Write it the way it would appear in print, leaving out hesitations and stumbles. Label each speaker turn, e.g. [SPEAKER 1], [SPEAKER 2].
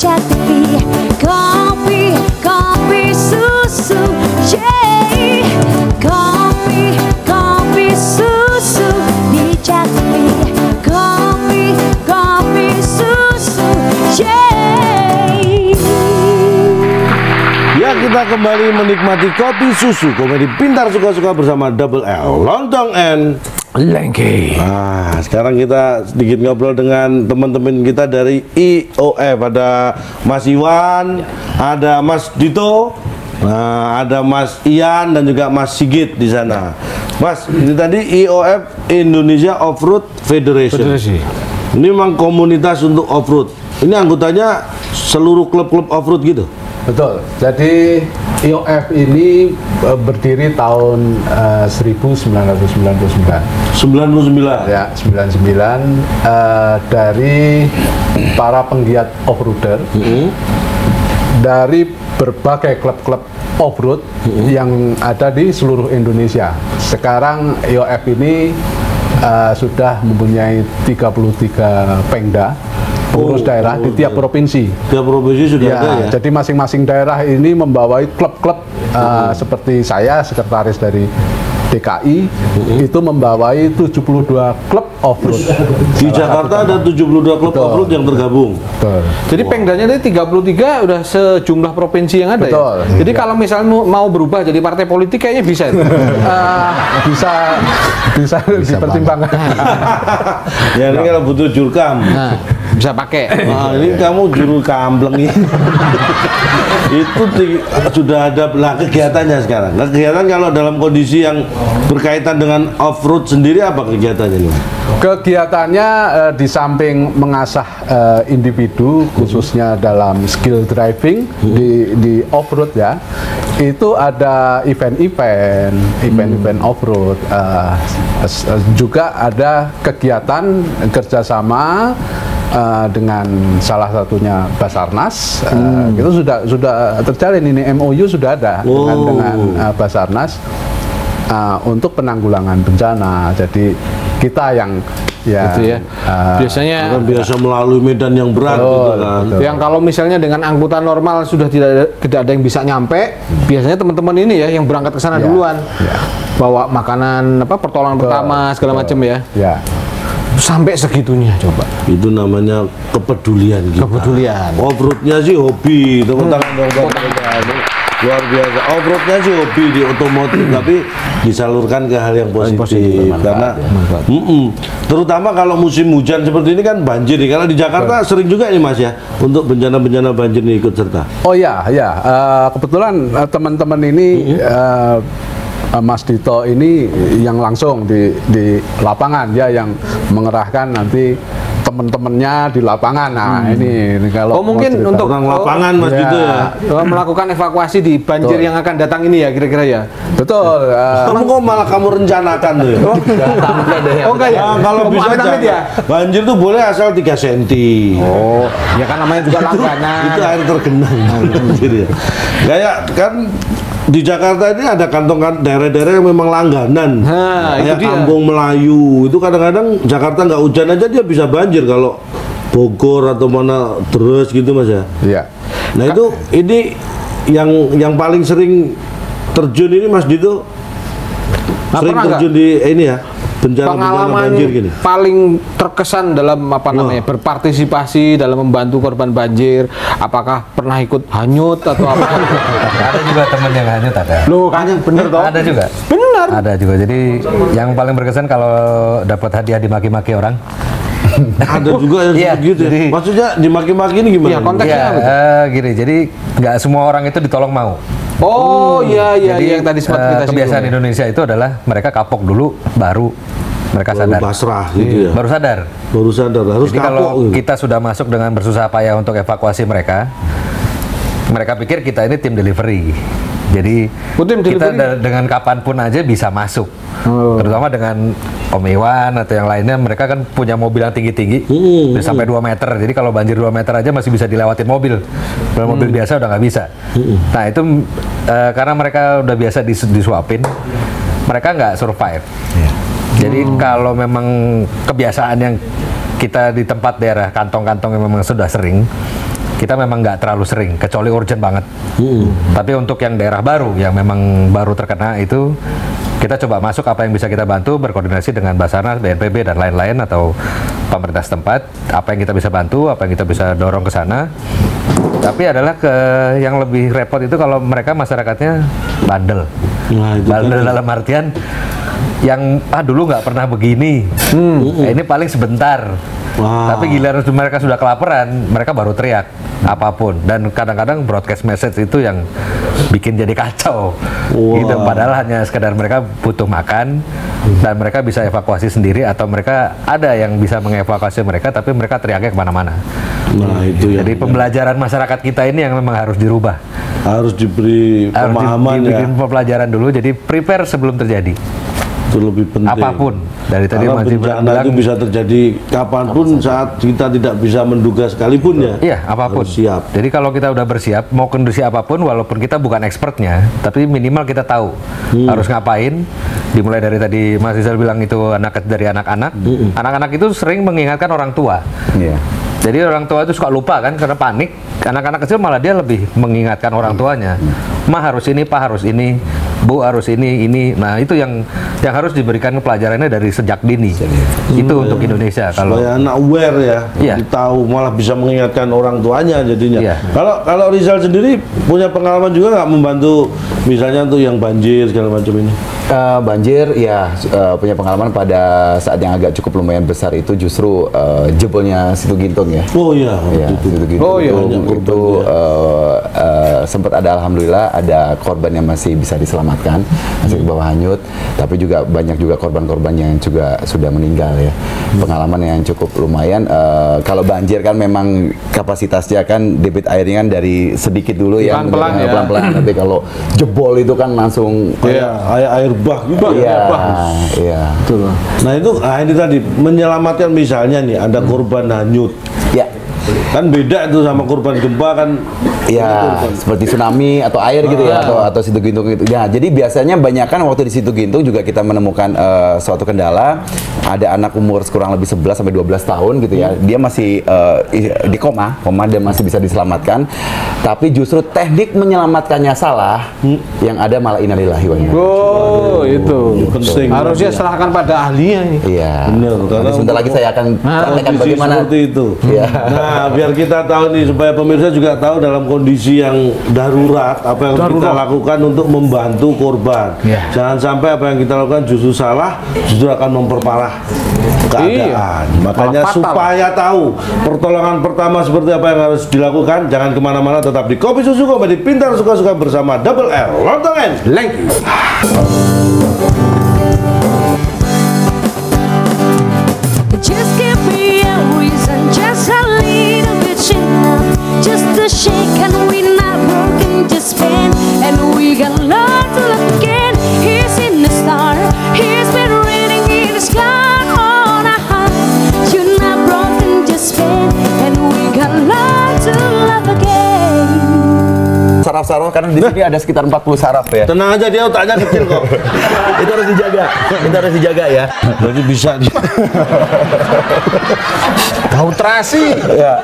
[SPEAKER 1] Jak TV. Kopi, kopi susu, yeah. Kopi, kopi susu di Jak TV. Kopi, kopi susu, yeah.
[SPEAKER 2] Ya, kita kembali menikmati kopi susu komedi pintar suka-suka bersama Double L, Lontong and
[SPEAKER 3] Lengke.
[SPEAKER 2] Nah, sekarang kita sedikit ngobrol dengan teman-teman kita dari IOF. Ada Mas Iwan, ada Mas Dito, nah, ada Mas Ian dan juga Mas Sigit di sana. Mas, ini tadi IOF, Indonesia Off-Road Federation. Ini memang komunitas untuk off-road. Ini anggotanya seluruh klub-klub off-road gitu?
[SPEAKER 3] Betul. Jadi IOF ini berdiri tahun 1999.
[SPEAKER 2] 99.
[SPEAKER 3] Ya, 99 dari para penggiat off-roader dari berbagai klub-klub off-road yang ada di seluruh Indonesia. Sekarang IOF ini sudah mempunyai 33 pengda pengurus daerah di tiap provinsi.
[SPEAKER 2] Tiap provinsi sudah ada ya.
[SPEAKER 3] Jadi masing-masing daerah ini membawai klub-klub seperti saya sekretaris dari DKI itu membawai 72 klub off-road.
[SPEAKER 2] Di Jakarta ada 72 klub off-road yang tergabung.
[SPEAKER 4] Betul. Jadi pengdanya ini 33 udah sejumlah provinsi yang ada.
[SPEAKER 3] Betul.
[SPEAKER 4] Ya? Jadi kalau misalnya mau berubah jadi partai politik kayaknya bisa itu.
[SPEAKER 3] bisa dipertimbangkan.
[SPEAKER 2] Ya, ini kalau butuh jurkam.
[SPEAKER 4] Nah, bisa pakai.
[SPEAKER 2] Nah, ini kamu juru kambleng ini. Itu sudah ada kegiatannya sekarang. Kegiatan kalau dalam kondisi yang berkaitan dengan off-road sendiri apa kegiatannya nih?
[SPEAKER 3] Kegiatannya di samping mengasah individu khususnya dalam skill driving di off-road ya, itu ada event-event off-road, juga ada kegiatan kerjasama dengan salah satunya Basarnas. Itu sudah terjalin, ini MOU sudah ada dengan Basarnas untuk penanggulangan bencana. Jadi kita yang
[SPEAKER 4] gitu ya. Biasanya
[SPEAKER 2] biasa melalui medan yang berat gitu kan.
[SPEAKER 4] Yang kalau misalnya dengan angkutan normal sudah tidak ada yang bisa nyampe, biasanya teman-teman ini ya yang berangkat ke sana duluan. Bawa makanan pertolongan pertama segala macam ya. Sampai segitunya coba. Itu
[SPEAKER 2] namanya kepedulian kita.
[SPEAKER 4] Kepedulian.
[SPEAKER 2] Off-roadnya sih hobi, teman-teman. Luar biasa. Off-roadnya sih hobi di otomotif, tapi disalurkan ke hal yang positif. Karena terutama kalau musim hujan seperti ini kan banjir. Kalau di Jakarta sering juga nih Mas ya, untuk bencana-bencana banjir ini ikut serta.
[SPEAKER 3] Oh ya, kebetulan teman-teman ini Mas Dito ini yang langsung di lapangan ya, yang mengerahkan nanti teman-temannya di lapangan. Nah, ini kalau
[SPEAKER 4] mungkin untuk
[SPEAKER 2] orang lapangan Mas Dito ya,
[SPEAKER 4] melakukan evakuasi di banjir yang akan datang ini ya kira-kira ya.
[SPEAKER 3] Betul.
[SPEAKER 2] Kamu kok malah kamu rencanakan tuh ya?
[SPEAKER 4] Oh enggak ya.
[SPEAKER 2] Kalau bisa banjir tuh boleh asal 3 cm.
[SPEAKER 4] Oh, ya kan namanya juga langganan.
[SPEAKER 2] Itu air tergenang banjir ya. Kayak kan di Jakarta ini ada kantong daerah-daerah yang memang langganan. Kayak Kampung Melayu itu kadang-kadang Jakarta nggak hujan aja dia bisa banjir. Kalau Bogor atau mana terus gitu Mas ya.
[SPEAKER 3] Iya.
[SPEAKER 2] Nah itu ini yang paling sering terjun ini Mas Dito. Sering terjun di ini ya, bencana banjir gini.
[SPEAKER 4] Paling terkesan dalam berpartisipasi dalam membantu korban banjir. Apakah pernah ikut hanyut atau apa?
[SPEAKER 5] Ada juga teman yang hanyut ada.
[SPEAKER 4] Loh, kan yang bener toh?
[SPEAKER 5] Ada juga.
[SPEAKER 4] Benar.
[SPEAKER 5] Ada juga. Jadi yang paling berkesan kalau dapat hadiah dimaki-maki orang.
[SPEAKER 2] Ada juga yang begitu.
[SPEAKER 5] Jadi,
[SPEAKER 2] maksudnya dimaki-maki ini gimana?
[SPEAKER 4] Iya, konteksnya apa?
[SPEAKER 5] Gini. Jadi nggak semua orang itu ditolong mau.
[SPEAKER 4] Oh iya
[SPEAKER 5] jadi,
[SPEAKER 4] yang tadi sempat kita
[SPEAKER 5] kebiasaan Indonesia itu adalah mereka kapok dulu baru mereka sadar.
[SPEAKER 2] Pasrah gitu ya.
[SPEAKER 5] Baru sadar harus jadi
[SPEAKER 2] kapok
[SPEAKER 5] kalau
[SPEAKER 2] gitu.
[SPEAKER 5] kita sudah masuk dengan bersusah payah untuk evakuasi mereka pikir kita ini tim delivery. Jadi kita dengan kapanpun aja bisa masuk. Terutama dengan Om Iwan atau yang lainnya, mereka kan punya mobil yang tinggi-tinggi sampai 2 meter. Jadi kalau banjir 2 meter aja masih bisa dilewatin mobil. Kalau mobil biasa udah nggak bisa. Nah itu karena mereka udah biasa disuapin, mereka nggak survive. Jadi kalau memang kebiasaan yang kita di tempat daerah kantong-kantong yang memang sudah sering, kita memang nggak terlalu sering, kecuali urgent banget. Tapi untuk yang daerah baru, yang memang baru terkena itu, kita coba masuk apa yang bisa kita bantu, berkoordinasi dengan Basarnas, BNPB, dan lain-lain, atau pemerintah setempat, apa yang kita bisa bantu, apa yang kita bisa dorong ke sana. Tapi adalah yang lebih repot itu kalau mereka masyarakatnya bandel. Bandel dalam artian yang dulu nggak pernah begini, ini paling sebentar. Tapi giliran mereka sudah kelaparan, mereka baru teriak apapun. Dan kadang-kadang broadcast message itu yang bikin jadi kacau. Gitu. Padahal hanya sekedar mereka butuh makan dan mereka bisa evakuasi sendiri, atau mereka ada yang bisa mengevakuasi mereka, tapi mereka teriaknya kemana-mana.
[SPEAKER 2] Nah, itu
[SPEAKER 5] jadi pembelajaran masyarakat kita ini yang memang harus dirubah.
[SPEAKER 2] Harus diberi pemahaman,
[SPEAKER 5] dibikin pembelajaran dulu, jadi prepare sebelum terjadi.
[SPEAKER 2] Itu lebih penting.
[SPEAKER 5] Apapun. Dari tadi
[SPEAKER 2] Karena bencana itu bisa terjadi kapanpun, saat kita tidak bisa menduga sekalipun ya.
[SPEAKER 5] Iya, apapun.
[SPEAKER 2] Harus siap.
[SPEAKER 5] Jadi kalau kita udah bersiap, mau kondisi apapun, walaupun kita bukan expertnya, tapi minimal kita tahu harus ngapain. Dimulai dari tadi Mas Rizal bilang itu dari anak-anak. Anak-anak itu sering mengingatkan orang tua. Jadi orang tua itu suka lupa kan, karena panik. Anak-anak kecil malah dia lebih mengingatkan orang tuanya. Ma harus ini, Pak harus ini, Bu harus ini. Nah itu yang harus diberikan pelajarannya dari sejak dini. Itu untuk Indonesia.
[SPEAKER 2] Supaya anak aware ya, tahu, malah bisa mengingatkan orang tuanya jadinya. Kalau Rizal sendiri punya pengalaman juga nggak membantu, misalnya untuk yang banjir segala macam ini?
[SPEAKER 6] Banjir ya, punya pengalaman pada saat yang agak cukup lumayan besar itu justru jebolnya Situ Gintung ya.
[SPEAKER 2] Oh iya,
[SPEAKER 6] Situ Gintung itu sempat ada, alhamdulillah ada korban yang masih bisa diselamatkan, masih ke bawah hanyut, tapi juga banyak juga korban-korban yang juga sudah meninggal ya. Pengalaman yang cukup lumayan. Kalau banjir kan memang kapasitasnya kan, debit airnya kan dari sedikit dulu ya, pelan-pelan. Tapi kalau jebol itu kan langsung
[SPEAKER 2] air bah juga.
[SPEAKER 6] Iya.
[SPEAKER 2] Nah itu, ini tadi menyelamatkan, misalnya nih ada korban hanyut.
[SPEAKER 6] Ya.
[SPEAKER 2] Kan beda itu sama korban gempa kan.
[SPEAKER 6] Ya, seperti tsunami atau air gitu ya, atau Situ Gintung gitu. Ya, jadi biasanya banyak kan waktu di Situ Gintung juga kita menemukan suatu kendala. Ada anak umur kurang lebih 11 sampai 12 tahun gitu ya. Dia masih di koma dan masih bisa diselamatkan. Tapi justru teknik menyelamatkannya salah, yang ada malah innalillahi wa inna ilaihi raji'un.
[SPEAKER 4] Itu penting. Harusnya serahkan pada ahlinya.
[SPEAKER 6] Iya.
[SPEAKER 2] Benar.
[SPEAKER 6] Nanti sebentar lagi saya akan praktekkan bagaimana
[SPEAKER 2] seperti itu.
[SPEAKER 6] Nah,
[SPEAKER 2] biar kita tahu nih, supaya pemirsa juga tahu dalam kondisi yang darurat apa yang harus kita lakukan untuk membantu korban. Jangan sampai apa yang kita lakukan justru salah, justru akan memperparah keadaan. Makanya supaya tahu pertolongan pertama seperti apa yang harus dilakukan, jangan kemana-mana, tetap di Kopi Susu Komedi Pintar Suka-Suka bersama Double L Lontongan Lengki.
[SPEAKER 1] Just give me a reason, just a little bit enough, just to shake, and we're not broken, just spin, and we got love to love again. He's in the star, he's been reading in the sky on our heart. You're not broken, just spin, and we got love to love again.
[SPEAKER 6] Saraf-saraf, karena di sini ada sekitar 40 saraf ya.
[SPEAKER 2] Tenang aja, dia otaknya kecil kok.
[SPEAKER 6] Itu harus dijaga ya.
[SPEAKER 2] Berarti bisa.
[SPEAKER 4] Kautrasi.
[SPEAKER 6] Ya.